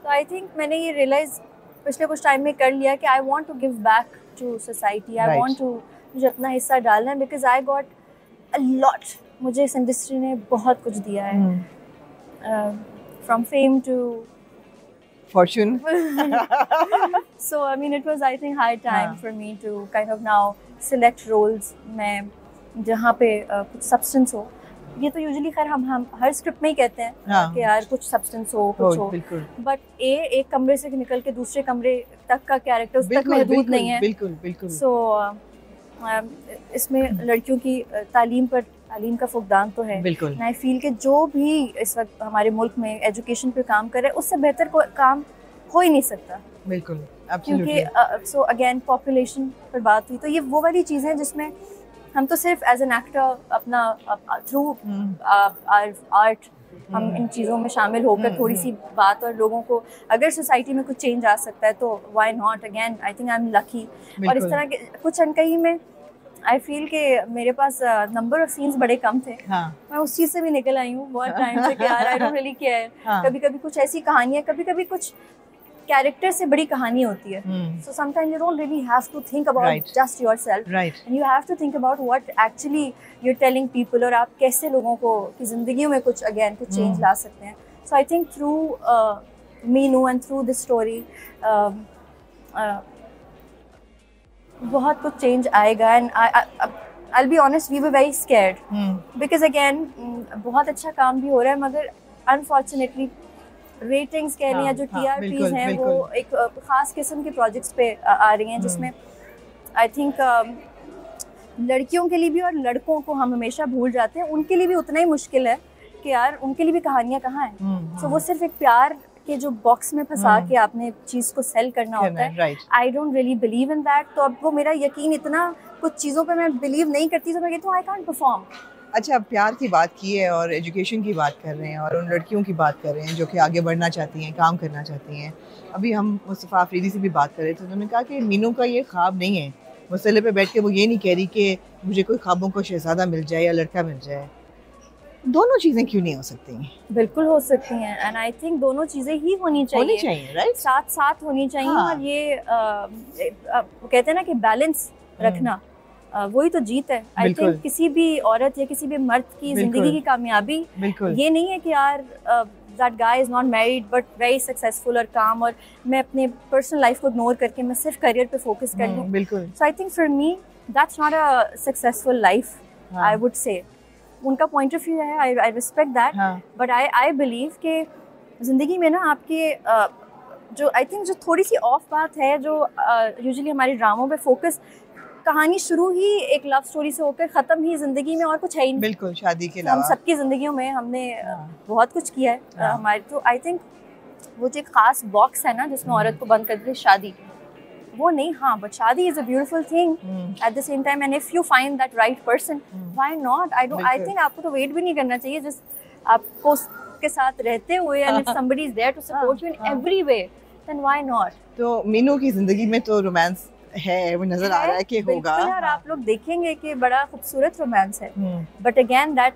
तो I think मैंने ये रियलाइज पिछले कुछ टाइम में कर लिया कि I want to give back to society, I want to, मुझे अपना हिस्सा डालना है, because I got a lot, मुझे इस इंडस्ट्री ने बहुत कुछ दिया है, from fame to fortune. So I mean it was I think high time for me to kind of now select roles में जहाँ पे कुछ substance हो. ये तो यूजुअली खैर हम हर स्क्रिप्ट में ही कहते हैं कि यार कुछ सब्सटेंस हो, कुछ हो, बट एक कमरे से निकल के दूसरे कमरे तक का कैरेक्टर उस तक महदूद नहीं है. बिल्कुल. सो इसमें लड़कियों की तालीम का फुकदान तो है. बिल्कुल. आई फील कि जो भी इस वक्त हमारे मुल्क में एजुकेशन पे काम कर रहे हैं उससे बेहतर काम हो ही नहीं सकता. बिल्कुल. क्योंकि सो अगेन पॉपुलेशन पर बात हुई तो ये वो वाली चीज़ है जिसमें हम तो सिर्फ एज एन एक्टर अपना थ्रू आर्ट हम इन चीज़ों में शामिल होकर थोड़ी सी बात, और लोगों को अगर सोसाइटी में कुछ चेंज आ सकता है तो why not. Again I think I am lucky. और इस तरह के कुछ अनकही में आई फील कि मेरे पास नंबर ऑफ सीन्स बड़े कम थे. मैं उस चीज़ से भी निकल आई हूँ बहुत टाइम से कि यार आई डोंट रियली केयर. कभी कभी कुछ ऐसी कहानियाँ, कभी कभी कुछ कैरेक्टर से बड़ी कहानी होती है. So sometimes you don't really have to think about just yourself, and you have to think about what actually you are telling people, और आप कैसे लोगों को की जिंदगियों में कुछ चेंज ला सकते हैं. So I think through Meenu and through this story बहुत कुछ चेंज आएगा. And I'll be honest, we were very scared because again बहुत अच्छा काम भी हो रहा है, मगर अनफॉर्चुनेटली रेटिंग्स कह रही हैं जो TRPs हैं वो एक खास किस्म के प्रोजेक्ट्स पे आ रही हैं जिसमें आई थिंक लड़कियों के लिए भी और लड़कों को हम हमेशा भूल जाते हैं, उनके लिए भी उतना ही मुश्किल है कि यार उनके लिए भी कहानियाँ कहाँ हैं. सो वो सिर्फ एक प्यार के जो बॉक्स में फंसा के आपने चीज़ को सेल करना होता है. आई don't really believe in that. तो अब वो मेरा यकीन इतना कुछ चीज़ों पे मैं बिलीव नहीं करती तो मैं कहती हूँ आई कांट परफॉर्म. अच्छा, प्यार की बात की है और एजुकेशन की बात कर रहे हैं और उन लड़कियों की बात कर रहे हैं जो कि आगे बढ़ना चाहती हैं, काम करना चाहती हैं. अभी हम मुस्तफ़ा अफरीदी से भी बात कर रहे थे, उन्होंने कहा कि मीनू का ये ख्वाब नहीं है. मसले पे बैठ के वो ये नहीं कह रही कि मुझे कोई ख्वाबों को शहजादा मिल जाए या लड़का मिल जाए. दोनों चीज़ें क्यों नहीं हो सकती हैं? बिल्कुल हो सकती हैं. एंड आई थिंक दोनों चीज़ें ही होनी चाहिए राइट, साथ साथ होनी चाहिए. और ये कहते हैं ना कि बैलेंस रखना वही तो जीत है. आई थिंक किसी भी औरत या किसी भी मर्द की जिंदगी की कामयाबी ये नहीं है कि यार that guy is not married but very successful और काम, और मैं अपने पर्सनल लाइफ को इग्नोर करके मैं सिर्फ करियर पे फोकस कर लूं. बिल्कुल. So I think for me that's not a successful life. I would say उनका पॉइंट ऑफ व्यू है, I respect that, but I believe कि जिंदगी में ना आपके जो आई थिंक जो थोड़ी सी ऑफ बात है जो यूजुअली हमारे ड्रामों पे फोकस, कहानी शुरू ही एक लव स्टोरी से होकर ख़त्म ही ज़िंदगी में और कुछ है ही नहीं. बिल्कुल, शादी के अलावा हम सबकी ज़िंदगियों में हमने बहुत कुछ किया है हमारे. तो आई थिंक वो जो एक ख़ास बॉक्स है ना जिसमें औरत को बंद कर दे, शादी, वो नहीं. हाँ, बट शादी is a beautiful thing at the same time, and if you find that right person, why not. I think आपको तो वेट भी नहीं करना चाहिए. जस्ट आपको उसके साथ रहते हुए, and if somebody is there to support you in every way, then why not. तो मीनू की ज़िंदगी में तो रोमांस है, वो नजर आ रहा है कि होगा. और आप लोग देखेंगे कि बड़ा खूबसूरत रोमांस है. बट अगेन दैट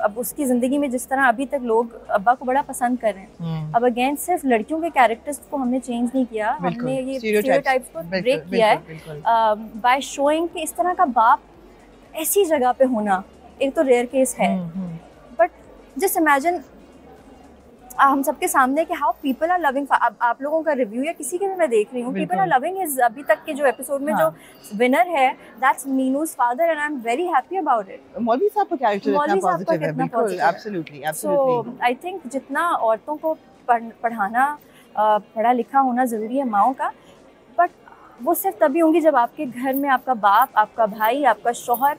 अब उसकी जिंदगी में जिस तरह अभी तक लोग अब्बा को बड़ा पसंद कर रहे हैं, अब अगेन सिर्फ लड़कियों के कैरेक्टर्स को हमने चेंज नहीं किया, हमने ये स्टीरियोटाइप्स को ब्रेक किया है बाय शोइंग कि इस तरह का बाप ऐसी जगह पे होना एक तो रेयर केस है. बट जस्ट इमेजिन हम सबके सामने कि हाउ पीपल आर लविंग. आप लोगों का रिव्यू या किसी के भी मैं देख रही हूँ, पीपल आर लविंग हिज अभी तक के जो एपिसोड में जो विनर है, that's Meenu's father, and I am very happy about it. मौलवी साहब का कैरेक्टर इतना पॉजिटिव है. बिल्कुल, एब्सोल्युटली. सो आई थिंक जितना औरतों को पढ़ाना, पढ़ा लिखा होना ज़रूरी है माओं का, बट वो सिर्फ तभी होंगी जब आपके घर में आपका बाप, आपका भाई, आपका शौहर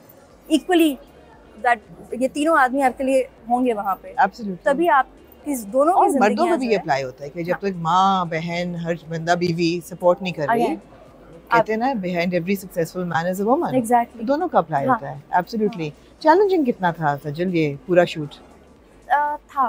इक्वली दैट ये तीनों आदमी आपके लिए होंगे वहाँ पे. एब्सोल्युटली. तभी आप दोनों और मर्दों में भी अप्लाई होता है कि जब तक माँ, बहन, हर बंदा, बीवी सपोर्ट नहीं कर रही, कहते हैं ना behind every successful man is a woman. Exactly. दोनों का अप्लाई होता है. एब्सोल्युटली. चैलेंजिंग कितना था सजल ये पूरा शूट? था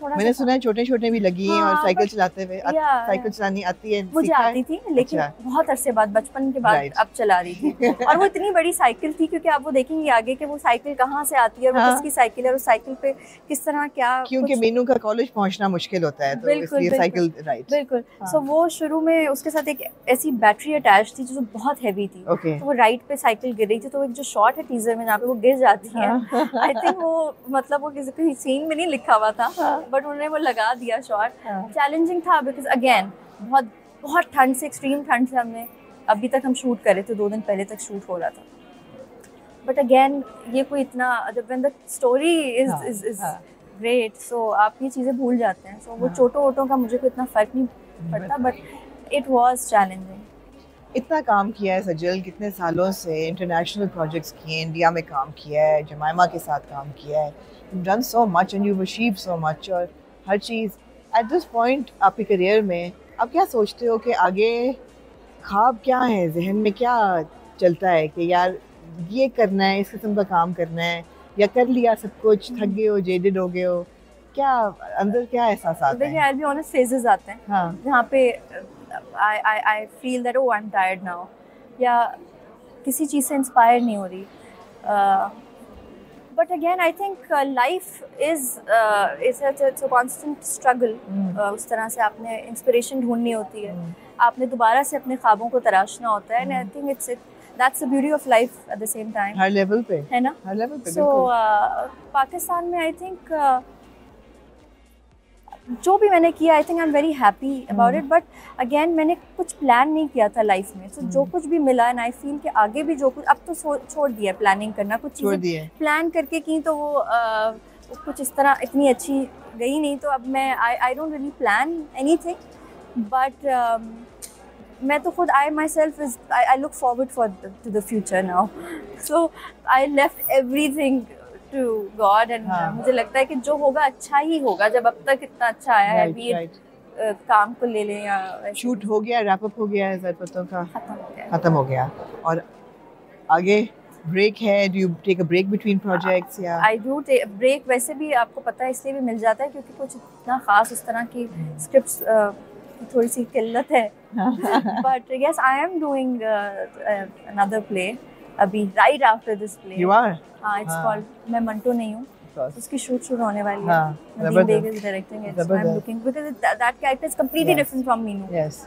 थोड़ा मैंने सुना है छोटे छोटे भी लगी हैं और साइकिल चलाते हुए साइकिल चलानी आती है मुझे आती थी लेकिन बहुत अरसे बाद बचपन के बाद अब चला रही थी और वो इतनी बड़ी साइकिल थी क्योंकि आप वो देखेंगे आगे कि वो साइकिल कहाँ से आती है और वो किसकी साइकिल है और उस साइकिल पे किस तरह क्या क्योंकि मीनू का कॉलेज पहुंचना मुश्किल होता है तो इसलिए साइकिल राइड बिल्कुल सो वो शुरू में उसके साथ एक ऐसी बैटरी अटैच थी जो बहुत हैवी थी तो वो राइड पे साइकिल गिर रही थी तो एक जो शॉट है टीजर में जहाँ पे वो गिर जाती है आई थिंक वो मतलब वो किसी सीन में नहीं लिखा हुआ था बट उन्होंने वो लगा दिया शॉट चैलेंजिंग था बिकॉज अगेन बहुत बहुत ठंड से एक्सट्रीम ठंड से हमने अभी तक हम शूट करे थे 2 दिन पहले तक शूट हो रहा था बट अगेन ये कोई इतना जब when the story is great so आप ये चीज़ें भूल जाते हैं सो वो चोटों वोटों का मुझे कोई इतना फर्क नहीं पड़ता बट इट वाज चैलेंजिंग इतना काम किया है सज्जल कितने सालों से इंटरनेशनल प्रोजेक्ट्स किए इंडिया में काम किया है जमाइमा के साथ काम किया है you've done so much and you've achieved so much और हर चीज़ at this point आपके करियर में आप क्या सोचते हो कि आगे ख्वाब क्या है जहन में क्या चलता है कि यार ये करना है इस किस्म का काम करना है या कर लिया सब कुछ थक गए हो जेडेड हो गए हो क्या अंदर क्या एहसास आता है देखिए आई बी ऑनेस्ट फेजेस आते हैं जहाँ पे I feel that oh I'm tired now या किसी चीज़ से इंस्पायर नहीं हो रही but again I think life is it's a constant struggle उस तरह से आपने इंस्पिरेशन ढूंढनी होती है आपने दोबारा से अपने ख्वाबों को तराशना होता है and I think that's the beauty of life at the same time her level पे है ना हर लेवल पे so पाकिस्तान में I think जो भी मैंने किया I think I am very happy about it but again मैंने कुछ प्लान नहीं किया था लाइफ में तो जो कुछ भी मिला एंड आई फील कि आगे भी जो कुछ अब तो छोड़ दिया प्लानिंग करना कुछ चीज़ें प्लान करके की तो वो कुछ इस तरह इतनी अच्छी गई नहीं तो अब मैं I don't really plan anything but मैं तो खुद I myself is I look forward for to the future now so I left everything to God and मुझे लगता है कि जो होगा अच्छा ही होगा जब अब तक इतना अच्छा आया है अभी काम को ले लें या शूट हो गया रैप अप हो गया है ज़रपतों का खत्म हो गया और आगे ब्रेक है do you take a break between projects या आई डू टेक ब्रेक वैसे भी आपको पता है इसलिए भी मिल जाता है क्योंकि कुछ इतना खास उस तरह की स्क्रिप्ट्स थोड़ी सी किल्लत है but yes I am doing another play अभी right after this play you are हाँ इट्स कॉल्ड मैं मंटो नहीं हूँ उसकी शूट शुरू होने वाली है Nadeem Baig is directing it so I am looking because that character is completely different from Meenu yes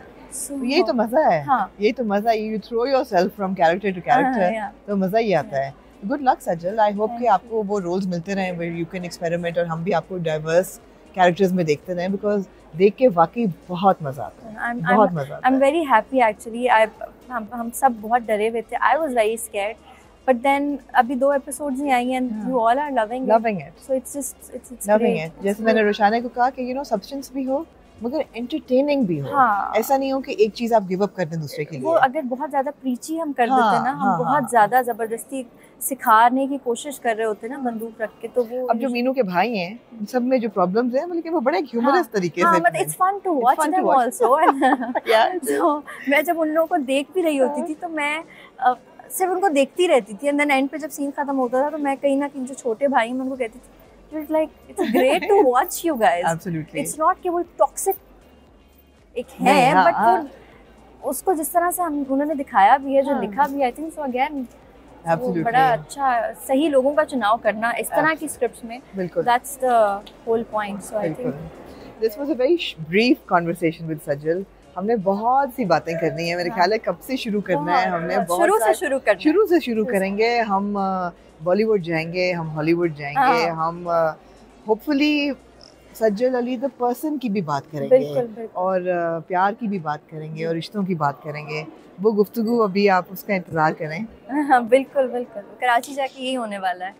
यही तो मजा है यही तो मजा you throw yourself from character to character तो मजा ही आता है good luck Sajal I hope कि आपको वो रोल्स मिलते रहें वेयर यू कैन एक्सपेरिमेंट और हम भी आपको डाइवर्स कैरेक्टर्स में देखते रहें बिकॉज देख के वाकई बहुत मजा आता है बहुत मजा आता है आई एम वेरी हैप्पी एक्चुअली हम सब बहुत डरे हुए थे I was very scared but then अभी 2 episodes he I and you all are loving it so it's just it's loving it जैसे मैंने रोशाना को कहा कि you know सब्सटेंस भी हो मगर एंटरटेनिंग भी हो ऐसा नहीं हो कि एक चीज आप गिव अप कर दें दूसरे के लिए वो अगर बहुत ज्यादा प्रीची हम कर देते ना हम बहुत ज्यादा जबरदस्ती सिखाने की कोशिश कर रहे होते ना बंदूक रख के तो वो अब जो मीनू के भाई हैं सब में जो प्रॉब्लम्स हैं लेकिन वो बड़े ह्यूमरस तरीके से मतलब it's fun to watch them also तो मैं जब उन लोगों को देख भी रही होती थी तो मैं सिर्फ उनको देखती रहती थी एंड देन एंड पे जब सीन खत्म होता था तो मैं कहीं ना कहीं जो छोटे भाई मैं उनको कहती थी it's like it's great to watch you guys absolutely it's not कि वो टॉक्सिक एक है बट वो उसको जिस तरह से हम उन्होंने दिखाया भी है जो लिखा भी आई थिंक सो अगेन बड़ा अच्छा सही लोगों का चुनाव करना इस तरह की स्क्रिप्ट्स में that's the whole point so I think this was a very brief conversation with Sajal हमने बहुत सी बातें करनी है मेरे ख्याल है कब से शुरू करना है हमने बहुत शुरू से शुरू करेंगे हम बॉलीवुड जाएंगे हम हॉलीवुड जाएंगे हम hopefully Sajal Ali the person की भी बात करेंगे बिल्कुल। और प्यार की भी बात करेंगे और रिश्तों की बात करेंगे वो गुफ्तगू अभी आप उसका इंतजार करें बिल्कुल बिल्कुल कराची जाके यही होने वाला है